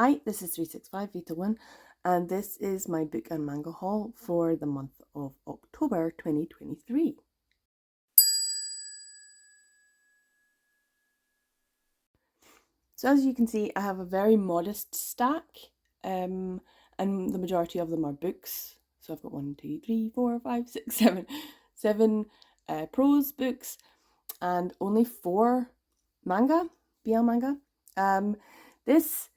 Hi, this is 365 Vita 1, and this is my book and manga haul for the month of October 2023. So as you can see, I have a very modest stack, and the majority of them are books. So I've got 1, 2, 3, 4, 5, 6, 7 prose books, and only 4 manga, BL manga. This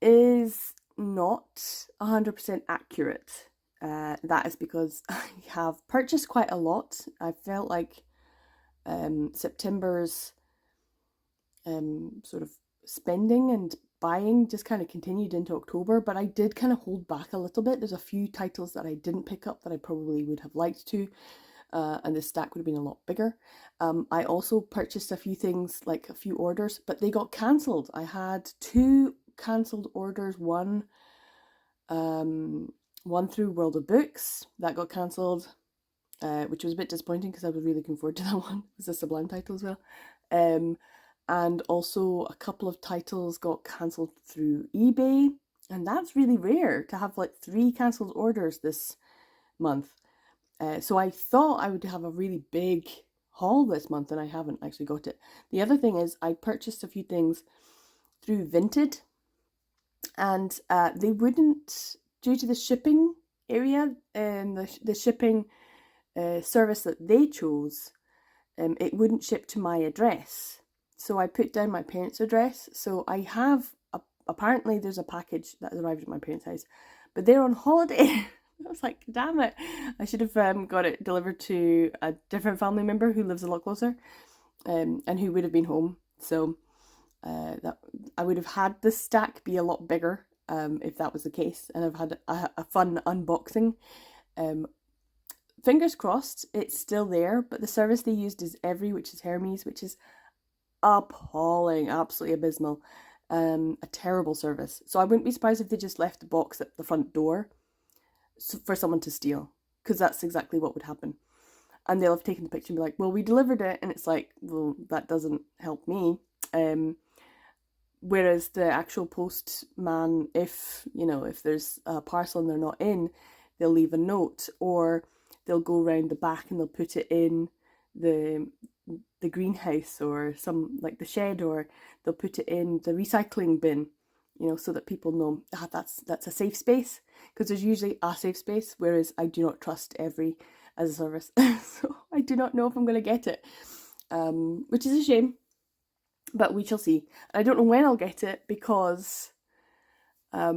is not 100% accurate. That is because I have purchased quite a lot. I felt like September's sort of spending and buying just kind of continued into October, but I did kind of hold back a little bit. There's a few titles that I didn't pick up that I probably would have liked to, and the stack would have been a lot bigger. I also purchased a few things, like a few orders, but they got cancelled. I had 2 cancelled orders, one through World of Books that got cancelled, which was a bit disappointing because I was really looking forward to that one. It was a Sublime title as well. And also a couple of titles got cancelled through eBay, and that's really rare to have like 3 cancelled orders this month. So I thought I would have a really big haul this month, and I haven't actually got it. The other thing is I purchased a few things through Vinted, and they wouldn't, due to the shipping area and the shipping service that they chose, it wouldn't ship to my address. So I put down my parents' address. So I have, apparently there's a package that has arrived at my parents' house, but they're on holiday. I was like, damn it. I should have got it delivered to a different family member who lives a lot closer, and who would have been home. So that I would have had this stack be a lot bigger if that was the case, and I've had a fun unboxing. Fingers crossed it's still there, but the service they used is which is Hermes, which is appalling, absolutely abysmal, a terrible service. So I wouldn't be surprised if they just left the box at the front door for someone to steal, because that's exactly what would happen. And they'll have taken the picture and be like, well, we delivered it, and it's like, well, that doesn't help me. Whereas the actual postman, if there's a parcel and they're not in, they'll leave a note, or they'll go around the back and they'll put it in the greenhouse or some, like the shed, or they'll put it in the recycling bin, so that people know that's a safe space, because there's usually a safe space, whereas I do not trust every as a service. So I do not know if I'm going to get it, which is a shame. But we shall see. I don't know when I'll get it, because I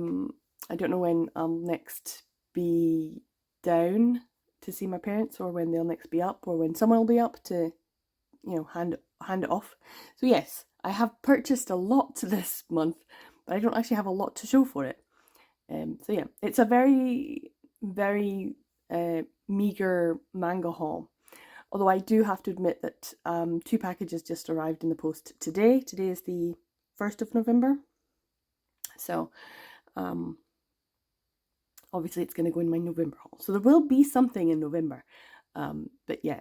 don't know when I'll next be down to see my parents, or when they'll next be up, or when someone will be up to, hand it off. So yes, I have purchased a lot this month, but I don't actually have a lot to show for it. So yeah, it's a very, very meager manga haul. Although I do have to admit that 2 packages just arrived in the post today. Today is the 1st of November. So obviously it's going to go in my November haul. So there will be something in November. But yeah,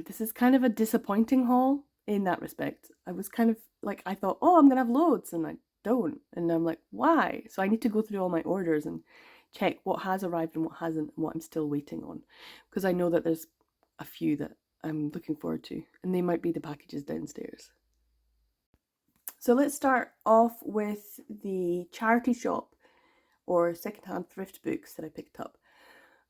this is kind of a disappointing haul in that respect. I was kind of like, I thought, oh, I'm going to have loads, and I don't. And I'm like, why? So I need to go through all my orders and check what has arrived and what hasn't, and what I'm still waiting on. Because I know that there's a few that I'm looking forward to, and they might be the packages downstairs. So let's start off with the charity shop or secondhand thrift books that I picked up.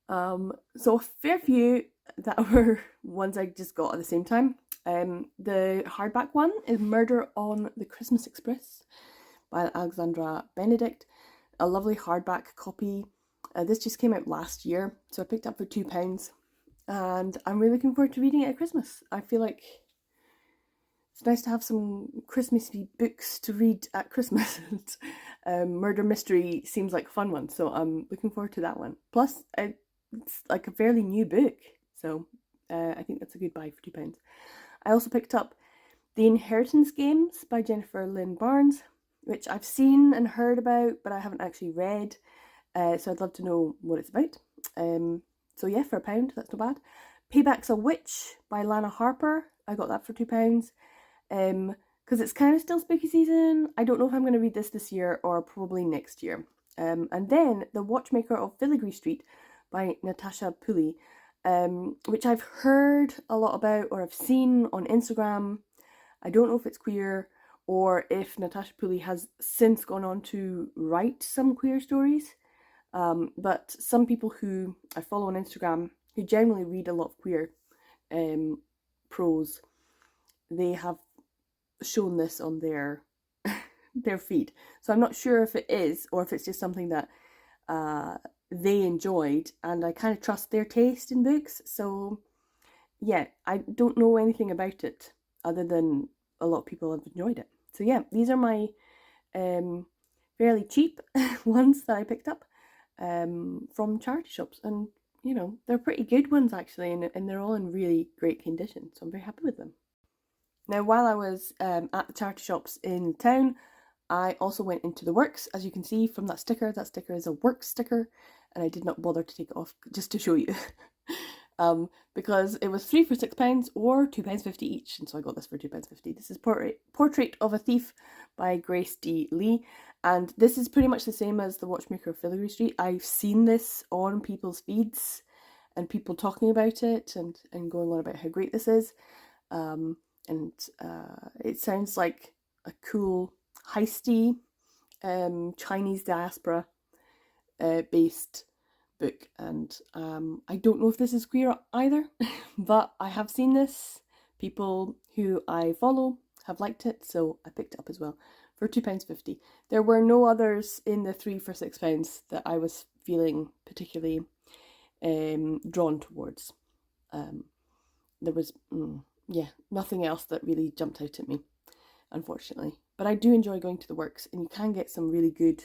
So a fair few that were ones I just got at the same time. The hardback one is Murder on the Christmas Express by Alexandra Benedict. A lovely hardback copy. This just came out last year, so I picked it up for £2. And I'm really looking forward to reading it at Christmas. I feel like it's nice to have some Christmassy books to read at Christmas. Murder mystery seems like a fun one, so I'm looking forward to that one. Plus, it's like a fairly new book, so I think that's a good buy for £2. I also picked up The Inheritance Games by Jennifer Lynn Barnes, which I've seen and heard about, but I haven't actually read, so I'd love to know what it's about. So yeah, for £1, that's not bad. Payback's a Witch by Lana Harper. I got that for £2. because it's kind of still spooky season. I don't know if I'm going to read this year or probably next year. And then The Watchmaker of Filigree Street by Natasha Pulley, which I've heard a lot about or I've seen on Instagram. I don't know if it's queer or if Natasha Pulley has since gone on to write some queer stories. But some people who I follow on Instagram, who generally read a lot of queer prose, they have shown this on their feed. So I'm not sure if it is or if it's just something that they enjoyed, and I kind of trust their taste in books. So yeah, I don't know anything about it other than a lot of people have enjoyed it. So yeah, these are my fairly cheap ones that I picked up from charity shops, and you know, they're pretty good ones actually, and they're all in really great condition, so I'm very happy with them. Now, while I was at the charity shops in town, I also went into the works. As you can see from that sticker is a work sticker, and I did not bother to take it off just to show you. Because it was 3 for £6 or £2.50 each, and so I got this for £2.50. This is Portrait of a Thief by Grace D. Lee, and this is pretty much the same as The Watchmaker of Filigree Street. I've seen this on people's feeds and people talking about it and going on about how great this is. And it sounds like a cool, heisty, Chinese diaspora based book. And I don't know if this is queer either, but I have seen this. People who I follow have liked it, so I picked it up as well for £2.50. There were no others in the 3 for £6 that I was feeling particularly drawn towards. There was... yeah, nothing else that really jumped out at me, unfortunately. But I do enjoy going to the works, and you can get some really good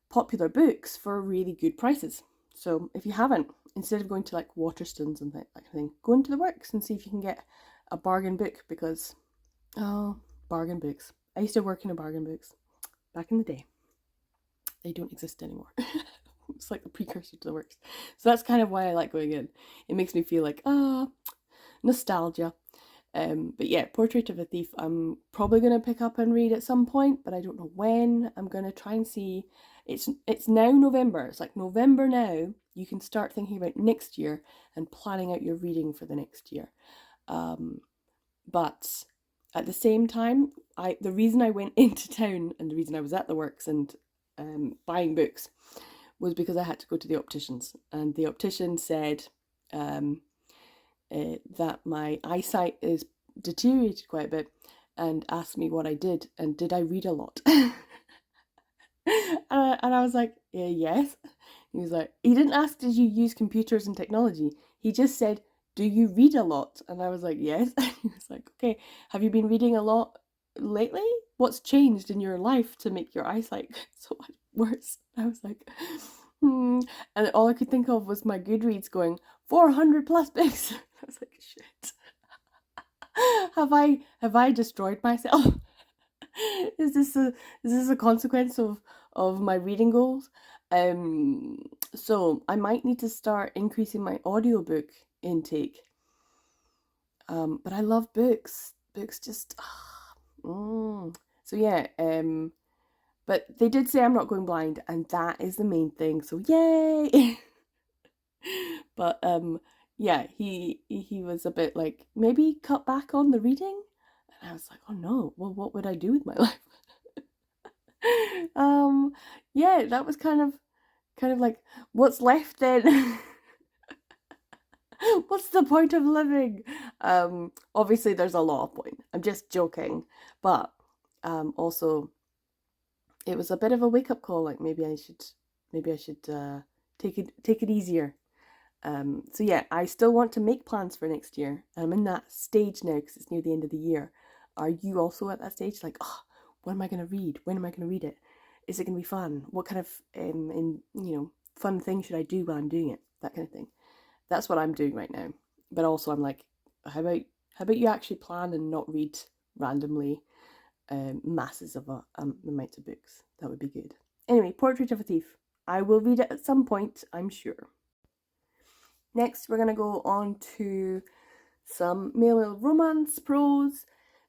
popular books for really good prices. So if you haven't, instead of going to like Waterstones and that kind of thing, go into the works and see if you can get a bargain book, because, oh, bargain books. I used to work in a bargain books back in the day. They don't exist anymore. It's like the precursor to the works. So that's kind of why I like going in. It makes me feel like, nostalgia. But yeah, Portrait of a Thief I'm probably going to pick up and read at some point, but I don't know when. I'm going to try and see. It's now November. It's like November now. You can start thinking about next year and planning out your reading for the next year. But at the same time, the reason I went into town and the reason I was at the works and buying books was because I had to go to the opticians, and the optician said that my eyesight is deteriorated quite a bit, and asked me what I did and did I read a lot. And I was like, yes. He was like, he didn't ask did you use computers and technology, he just said, do you read a lot? And I was like, yes. He was like, okay, have you been reading a lot lately? What's changed in your life to make your eyesight so much worse? I was like, and all I could think of was my Goodreads going 400 plus books. I was like, shit. Have I destroyed myself? Is this a consequence of my reading goals? So I might need to start increasing my audiobook intake. But I love books. Books just so yeah, but they did say I'm not going blind, and that is the main thing. So yay. But yeah, he was a bit like, maybe cut back on the reading, and I was like, oh no, well, what would I do with my life? Yeah, that was kind of like, what's left then? What's the point of living? Obviously there's a lot of point. I'm just joking, but also it was a bit of a wake-up call, like maybe I should take it easier. So yeah, I still want to make plans for next year. I'm in that stage now because it's near the end of the year. Are you also at that stage? Like, oh, what am I going to read? When am I going to read it? Is it going to be fun? What kind of fun thing should I do while I'm doing it? That kind of thing. That's what I'm doing right now. But also I'm like, how about you actually plan and not read randomly masses of amounts of books? That would be good. Anyway, Portrait of a Thief. I will read it at some point, I'm sure. Next, we're going to go on to some male romance prose.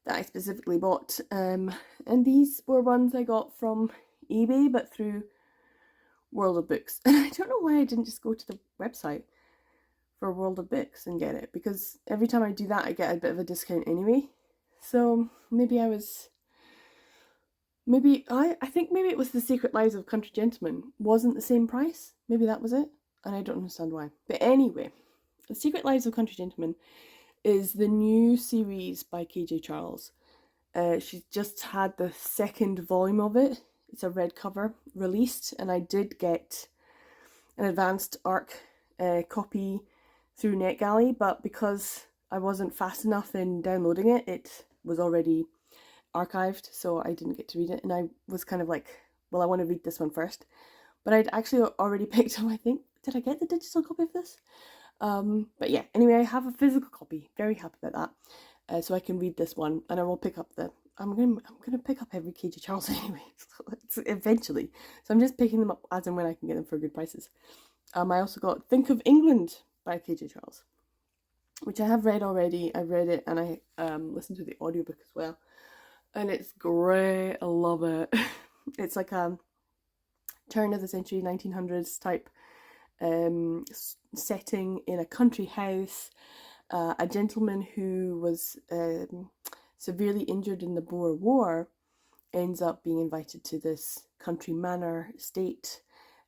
that I specifically bought. And these were ones I got from eBay, but through World of Books. And I don't know why I didn't just go to the website for World of Books and get it, because every time I do that I get a bit of a discount anyway. So maybe I think maybe it was The Secret Lives of Country Gentlemen wasn't the same price. Maybe that was it, and I don't understand why. But anyway, The Secret Lives of Country Gentlemen is the new series by KJ Charles. She's just had the second volume of it. It's a red cover released, and I did get an advanced ARC copy through NetGalley, but because I wasn't fast enough in downloading it, it was already archived, so I didn't get to read it. And I was kind of like, well, I want to read this one first. But I'd actually already picked up, I think, did I get the digital copy of this? But yeah, anyway, I have a physical copy. Very happy about that. So I can read this one, and I will pick up I'm gonna pick up every KJ Charles anyway, so eventually. So I'm just picking them up as and when I can get them for good prices. I also got Think of England by KJ Charles, which I have read already. I read it and I listened to the audiobook as well. And it's great. I love it. It's like a turn of the century 1900s type setting in a country house. A gentleman who was severely injured in the Boer War ends up being invited to this country manor estate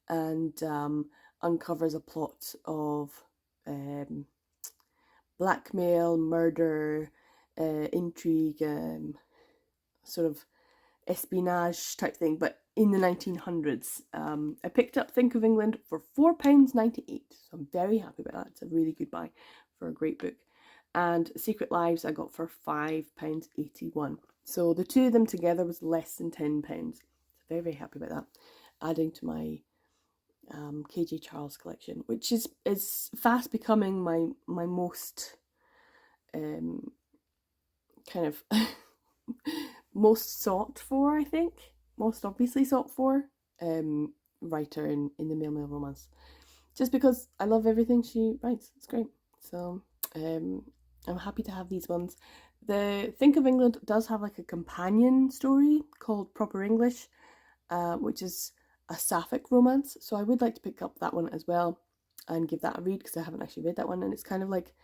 and uncovers a plot of blackmail, murder, intrigue, sort of espionage type thing, but in the 1900s. I picked up Think of England for £4.98, so I'm very happy about that. It's a really good buy for a great book. And Secret Lives I got for £5.81. So the two of them together was less than £10. So very, very happy about that. Adding to my KJ Charles collection, which is fast becoming my most kind of most sought for, I think, most obviously sought for writer in the male romance, just because I love everything she writes. It's great. So I'm happy to have these ones. The Think of England does have like a companion story called Proper English, which is a sapphic romance, so I would like to pick up that one as well and give that a read, because I haven't actually read that one, and it's kind of like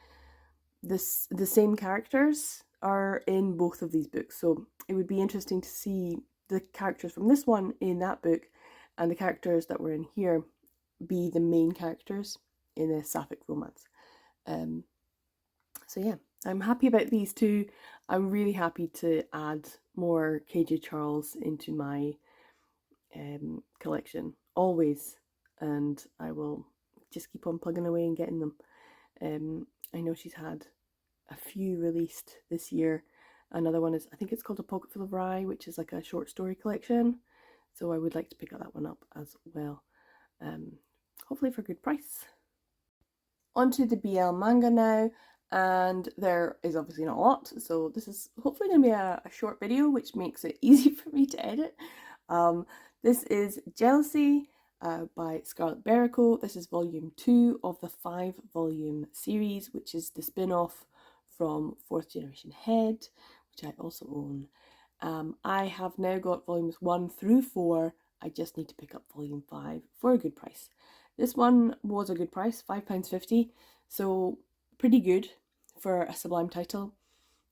the same characters are in both of these books, so it would be interesting to see the characters from this one in that book and the characters that were in here be the main characters in a sapphic romance. So yeah, I'm happy about these two. I'm really happy to add more KJ Charles into my collection always, and I will just keep on plugging away and getting them. I know she's had a few released this year. Another one is, I think it's called A Pocket Full of Rye, which is like a short story collection, so I would like to pick that one up as well, hopefully for a good price. Onto the BL manga now, and there is obviously not a lot, so this is hopefully going to be a short video, which makes it easy for me to edit. This is Jealousy by Scarlett Berico. This is volume 2 of the 5-volume series, which is the spin-off from 4th Generation Head, which I also own. I have now got volumes 1 through 4. I just need to pick up volume 5 for a good price. This one was a good price, £5.50, so pretty good for a Sublime title,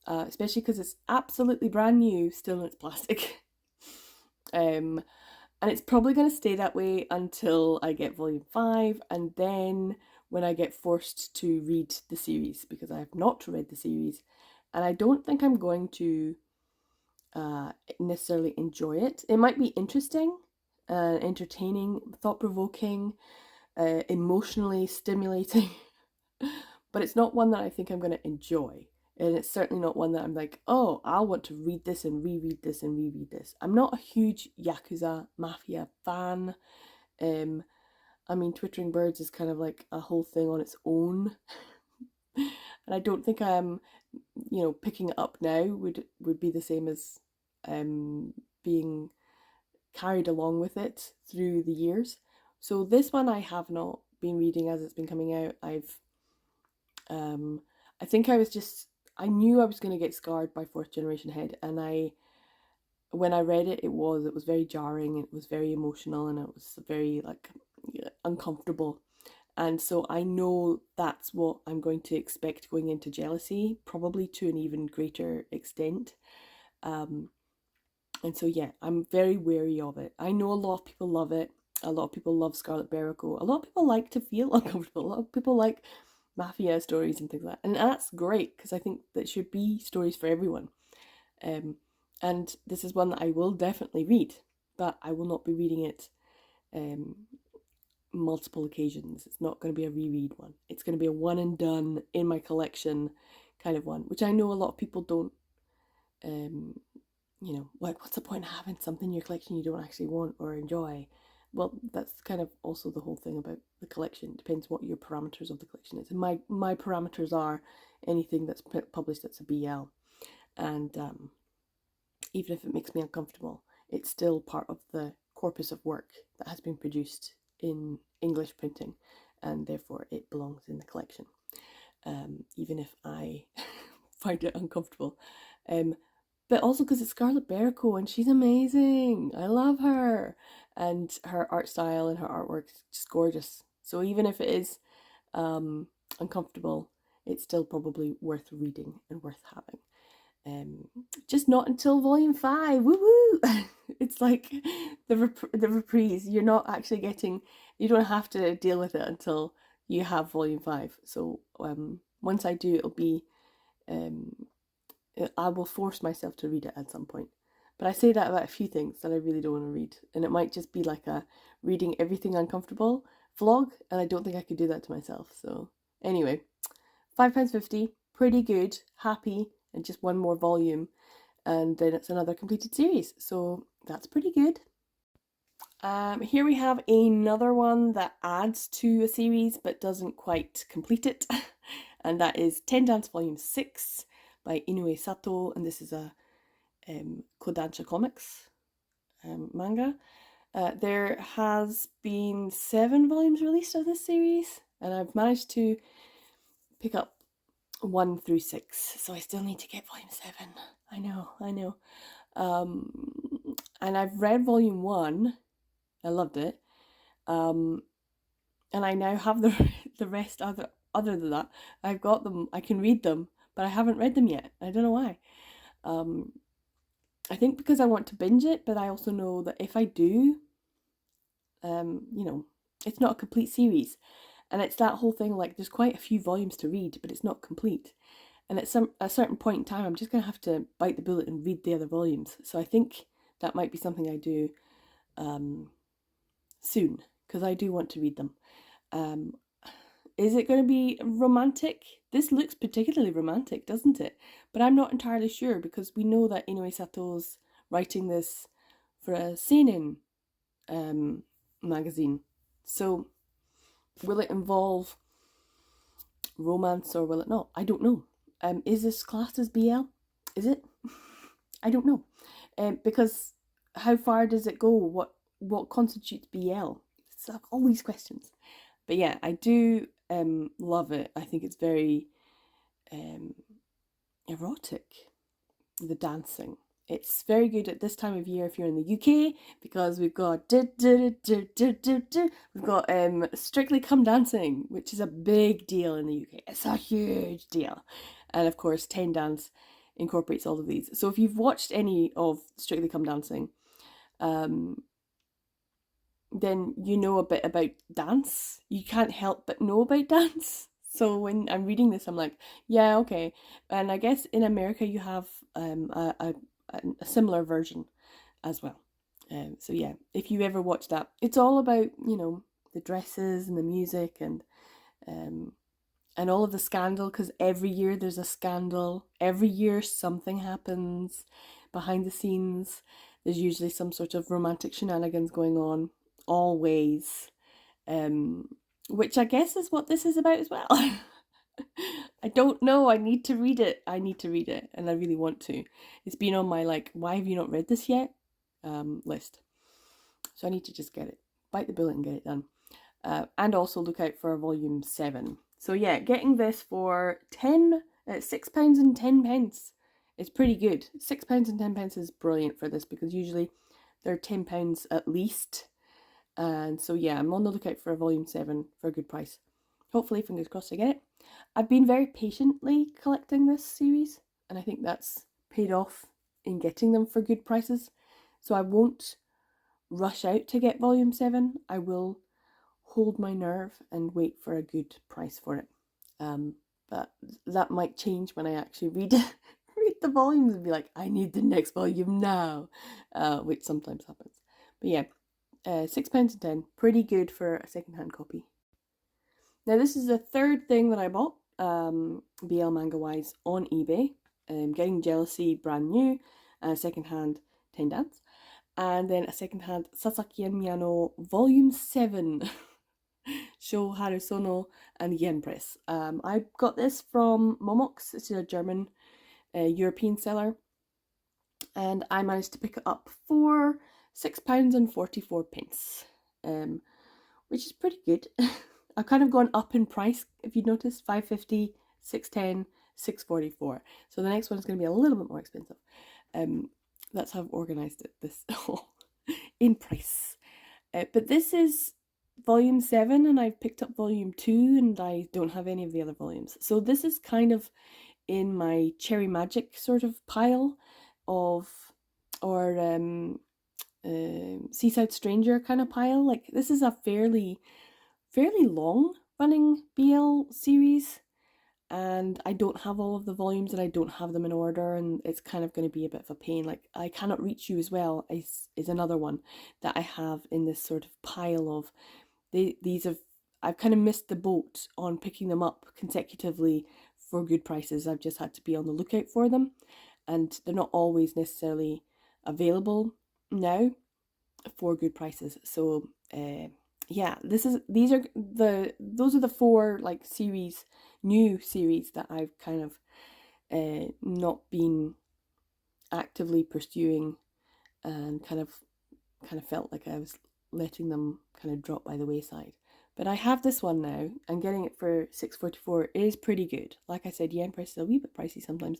especially because it's absolutely brand new, still in its plastic. And it's probably going to stay that way until I get volume 5, and then when I get forced to read the series, because I have not read the series, and I don't think I'm going to necessarily enjoy it. It might be interesting, entertaining, thought-provoking, emotionally stimulating, but it's not one that I think I'm going to enjoy. And it's certainly not one that I'm like, oh, I'll want to read this and reread this and reread this. I'm not a huge Yakuza Mafia fan. I mean, Twittering Birds is kind of like a whole thing on its own. And I don't think I'm, picking it up now would be the same as being carried along with it through the years. So this one I have not been reading as it's been coming out. I think I was just I knew I was going to get scarred by Fourth Generation Head, and when I read it, it was very jarring, it was very emotional, and it was very like uncomfortable. And so I know that's what I'm going to expect going into Jealousy, probably to an even greater extent. Um, and so yeah, I'm very wary of it. I know a lot of people love it. A lot of people love Scarlet Barraco. A lot of people like to feel uncomfortable. A lot of people like mafia stories and things like that. And that's great because I think that should be stories for everyone. Um, and this is one that I will definitely read, but I will not be reading it um, multiple occasions. It's not going to be a reread one. It's going to be a one and done in my collection kind of one, which I know a lot of people don't. What's the point of having something in your collection you don't actually want or enjoy? Well, that's kind of also the whole thing about the collection. It depends what your parameters of the collection is. And my parameters are anything that's published that's a BL. And even if it makes me uncomfortable, it's still part of the corpus of work that has been produced in English printing, and therefore it belongs in the collection, even if I find it uncomfortable. But also because it's Scarlet Barraco and she's amazing. I love her. And her art style and her artwork is just gorgeous. So even if it is uncomfortable, it's still probably worth reading and worth having. Just not until volume 5. Woo woo! It's like the reprise. You're not actually getting. You don't have to deal with it until you have volume 5. So once I do, it'll be. I will force myself to read it at some point. But I say that about a few things that I really don't want to read, and it might just be like a reading everything uncomfortable vlog, and I don't think I could do that to myself. So anyway, £5.50, pretty good, happy, and just one more volume, and then it's another completed series. So that's pretty good. Here we have another one that adds to a series but doesn't quite complete it, and that is Ten Dance Volume 6 by Inoue Sato, and this is a Kodansha Comics manga. There has been 7 volumes released of this series, and I've managed to pick up 1 through 6, so I still need to get volume 7. I know. And I've read volume 1. I loved it. And I now have the rest other than that. I've got them. I can read them, but I haven't read them yet. I don't know why. I think because I want to binge it, but I also know that if I do, it's not a complete series. And it's that whole thing, like, there's quite a few volumes to read, but it's not complete. And at a certain point in time, I'm just going to have to bite the bullet and read the other volumes. So I think that might be something I do soon, because I do want to read them. Is it going to be romantic? This looks particularly romantic, doesn't it? But I'm not entirely sure, because we know that Inoue Sato's writing this for a seinen magazine. So will it involve romance or will it not? I don't know. Is this classed as BL? Is it? I don't know. Because how far does it go? What constitutes BL? So all these questions. But yeah, I do love it. I think it's very erotic, the dancing. It's very good at this time of year if you're in the UK, because we've got Strictly Come Dancing, which is a big deal in the UK. It's a huge deal. And of course, Ten Dance incorporates all of these. So if you've watched any of Strictly Come Dancing, then you know a bit about dance. You can't help but know about dance. So when I'm reading this, I'm like, yeah, okay. And I guess in America you have a similar version as well. So yeah, if you ever watch that, it's all about, the dresses and the music and all of the scandal, because every year there's a scandal. Every year something happens behind the scenes. There's usually some sort of romantic shenanigans going on, always, which I guess is what this is about as well. I don't know. I need to read it. And I really want to. It's been on my, why have you not read this yet list. So I need to just get it. Bite the bullet and get it done. And also look out for volume 7. So yeah, getting this for £6.10. It's pretty good. £6.10 is brilliant for this because usually they're £10 at least. And so yeah, I'm on the lookout for a volume 7 for a good price. Hopefully, fingers crossed, I get it. I've been very patiently collecting this series, and I think that's paid off in getting them for good prices. So I won't rush out to get volume 7. I will hold my nerve and wait for a good price for it. But that might change when I actually read the volumes and be like, I need the next volume now, which sometimes happens. But yeah, £6.10, pretty good for a secondhand copy. Now this is the third thing that I bought, BL manga wise, on eBay. Getting Jealousy brand new, secondhand Ten Dance, and then a secondhand Sasaki and Miyano Volume 7. Sho Harusono and Yen Press. I got this from Momox. It's a German European seller, and I managed to pick it up for £6.44, which is pretty good. I've kind of gone up in price, if you notice, £5.50, £6.10, £6.44. So the next one is going to be a little bit more expensive. That's how I've organised it, this in price. But this is volume 7, and I've picked up volume 2, and I don't have any of the other volumes. So this is kind of in my Cherry Magic sort of pile of, or Seaside Stranger kind of pile. Like, this is a fairly long running BL series, and I don't have all of the volumes, and I don't have them in order, and it's kind of going to be a bit of a pain. Like, I Cannot Reach You as well is another one that I have in this sort of pile of, I've kind of missed the boat on picking them up consecutively for good prices. I've just had to be on the lookout for them, and they're not always necessarily available now for good prices. So yeah, those are the 4 like new series that I've kind of not been actively pursuing, and kind of felt like I was letting them kind of drop by the wayside. But I have this one now, and getting it for £6.44 is pretty good. Like I said, yen price is a wee bit pricey sometimes,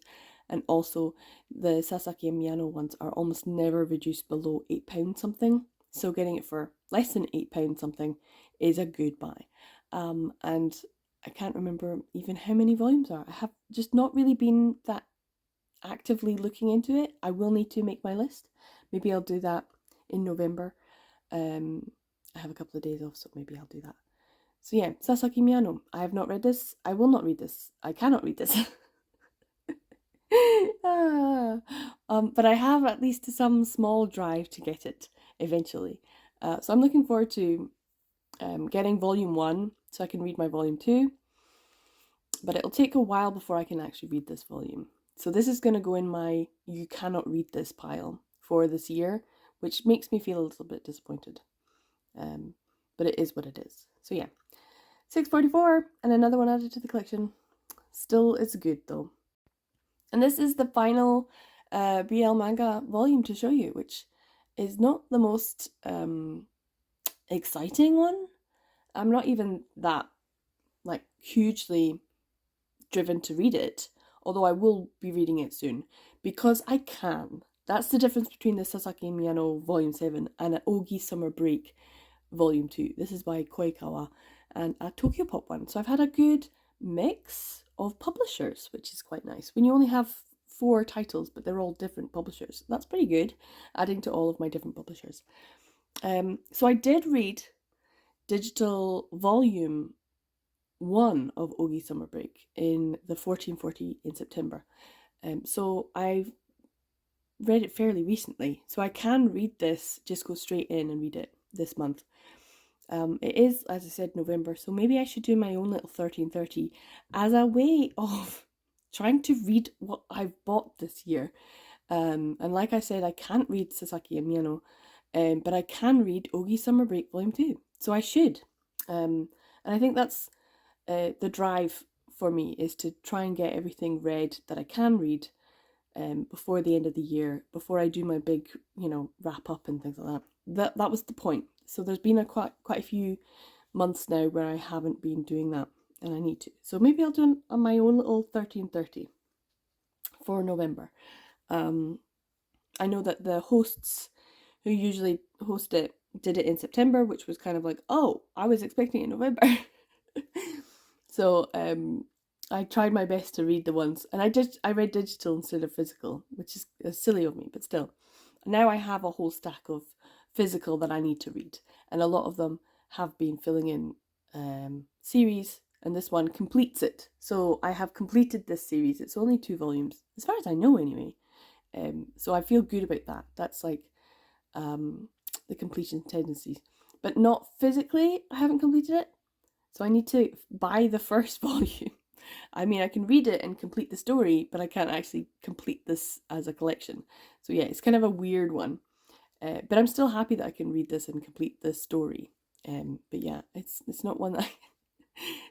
and also the Sasaki and Miyano ones are almost never reduced below £8 something. So getting it for less than £8 something is a good buy. And I can't remember even how many volumes are. I have just not really been that actively looking into it. I will need to make my list. Maybe I'll do that in November. I have a couple of days off, so maybe I'll do that. So yeah, Sasaki Miyano. I have not read this. I will not read this. I cannot read this. But I have at least some small drive to get it eventually. So I'm looking forward to getting volume 1 so I can read my volume 2. But it'll take a while before I can actually read this volume. So this is going to go in my you cannot read this pile for this year, which makes me feel a little bit disappointed. But it is what it is. So yeah, £6.44 and another one added to the collection. Still, it's good though. And this is the final BL manga volume to show you, which is not the most exciting one. I'm not even that like hugely driven to read it, although I will be reading it soon because I can. That's the difference between the Sasaki and Miyano Volume 7 and an Oie Summer Break Volume 2. This is by Koikawa and a Tokyo Pop one. So I've had a good mix of publishers, which is quite nice. When you only have 4 titles, but they're all different publishers, that's pretty good, adding to all of my different publishers. So I did read digital volume 1 of Oie Summer Break in the 1440 in September. So I've read it fairly recently, so I can read this, just go straight in and read it this month. It is, as I said, November, so maybe I should do my own little 1330 as a way of trying to read what I've bought this year. And like I said, I can't read Sasaki and Miyano, but I can read Oie Summer Break Volume 2, so I should. And I think that's the drive for me, is to try and get everything read that I can read before the end of the year, before I do my big, wrap up and things like that. That was the point. So there's been quite a few months now where I haven't been doing that. and I need to. So maybe I'll do my own little 1330 for November. I know that the hosts who usually host it did it in September, which was kind of like, oh, I was expecting it in November. So I tried my best to read the ones, and I read digital instead of physical, which is silly of me, but still. Now I have a whole stack of physical that I need to read, and a lot of them have been filling in series, and this one completes it. So I have completed this series. It's only 2 volumes, as far as I know anyway. So I feel good about that. That's like the completion tendencies. But not physically, I haven't completed it. So I need to buy the first volume. I mean, I can read it and complete the story, but I can't actually complete this as a collection. So yeah, it's kind of a weird one. But I'm still happy that I can read this and complete the story. But yeah, it's not one that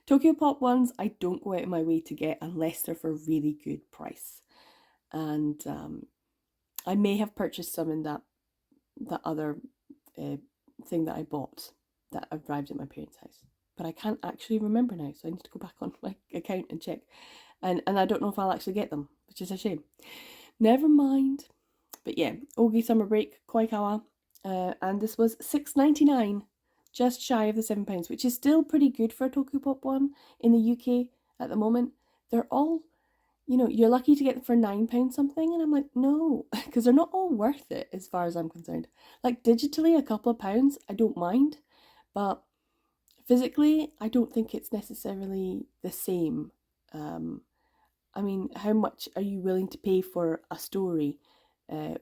Tokyo Pop ones I don't go out of my way to get unless they're for a really good price. And I may have purchased some in that other thing that I bought that arrived at my parents' house. But I can't actually remember now, so I need to go back on my account and check. And I don't know if I'll actually get them, which is a shame. Never mind. But yeah, Oie Summer Break, Koikawa. And this was $6.99, just shy of the £7, which is still pretty good for a Tokyopop one in the UK at the moment. They're all, you're lucky to get them for £9 something, and I'm like, no, because they're not all worth it as far as I'm concerned. Like digitally, a couple of pounds, I don't mind, but physically, I don't think it's necessarily the same. I mean, how much are you willing to pay for a story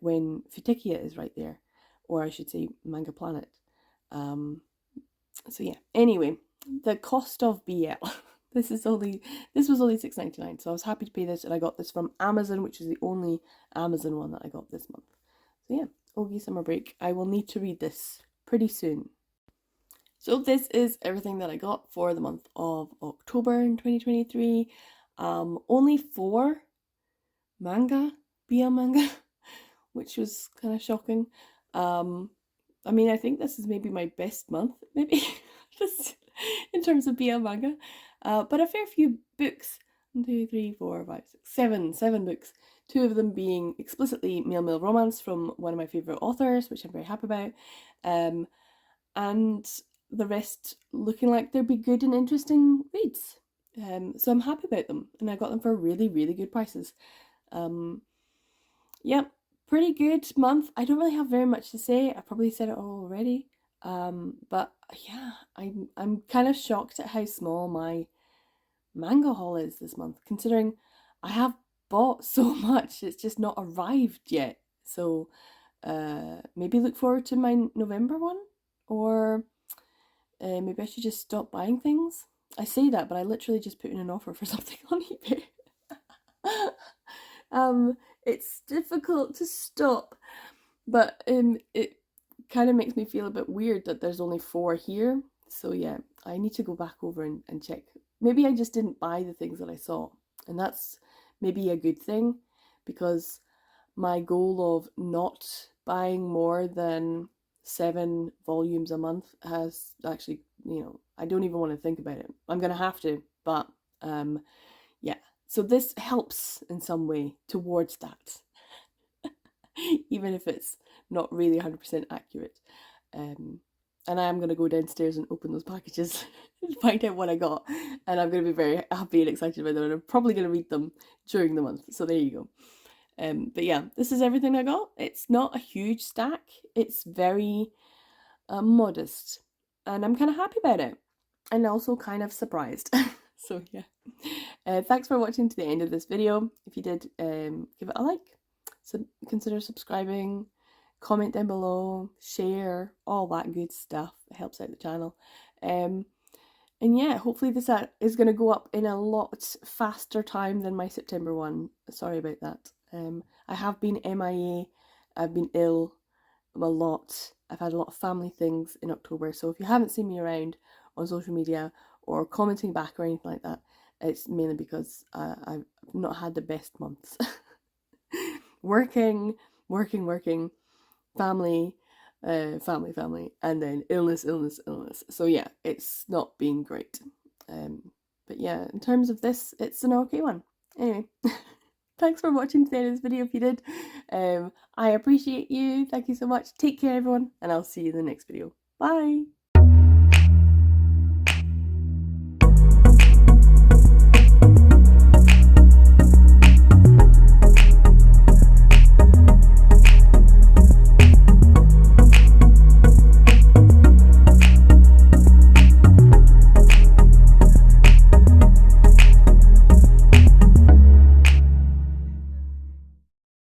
when Futekia is right there? Or I should say Manga Planet. So yeah, anyway, the cost of BL. This was only $6.99, so I was happy to pay this, and I got this from Amazon, which is the only Amazon one that I got this month. So yeah, Oie Summer Break. I will need to read this pretty soon. So this is everything that I got for the month of October in 2023. Only 4 manga, BL manga, which was kind of shocking. I mean, I think this is maybe my best month, maybe, just in terms of BL manga. But a fair few books. 1, 2, 3, 4, 5, 6, 7 books. 2 of them being explicitly male romance from one of my favourite authors, which I'm very happy about. And the rest looking like they'd be good and interesting reads. So I'm happy about them, and I got them for really, really good prices. Yep, pretty good month. I don't really have very much to say. I probably said it all already. But yeah, I'm kind of shocked at how small my manga haul is this month, considering I have bought so much. It's just not arrived yet. So maybe look forward to my November one, or maybe I should just stop buying things. I say that, but I literally just put in an offer for something on eBay. It's difficult to stop, but it kind of makes me feel a bit weird that there's only 4 here. So yeah, I need to go back over and check. Maybe I just didn't buy the things that I saw, and that's maybe a good thing, because my goal of not buying more than 7 volumes a month has actually, I don't even want to think about it. I'm gonna have to, but yeah. So this helps in some way towards that, even if it's not really 100% accurate. And I am going to go downstairs and open those packages and find out what I got. And I'm going to be very happy and excited about them. And I'm probably going to read them during the month. So there you go. But yeah, this is everything I got. It's not a huge stack. It's very modest. And I'm kind of happy about it. And also kind of surprised. So yeah. Thanks for watching to the end of this video. If you did, give it a like. So consider subscribing. Comment down below, share, all that good stuff. It helps out the channel. And yeah, hopefully this is going to go up in a lot faster time than my September one. Sorry about that. I have been MIA. I've been ill a lot. I've had a lot of family things in October. So if you haven't seen me around on social media or commenting back or anything like that, it's mainly because I've not had the best months. Working. Family, and then illness. So yeah, it's not been great. But yeah, in terms of this, it's an okay one. Anyway, thanks for watching today's video if you did. I appreciate you. Thank you so much. Take care, everyone, and I'll see you in the next video. Bye!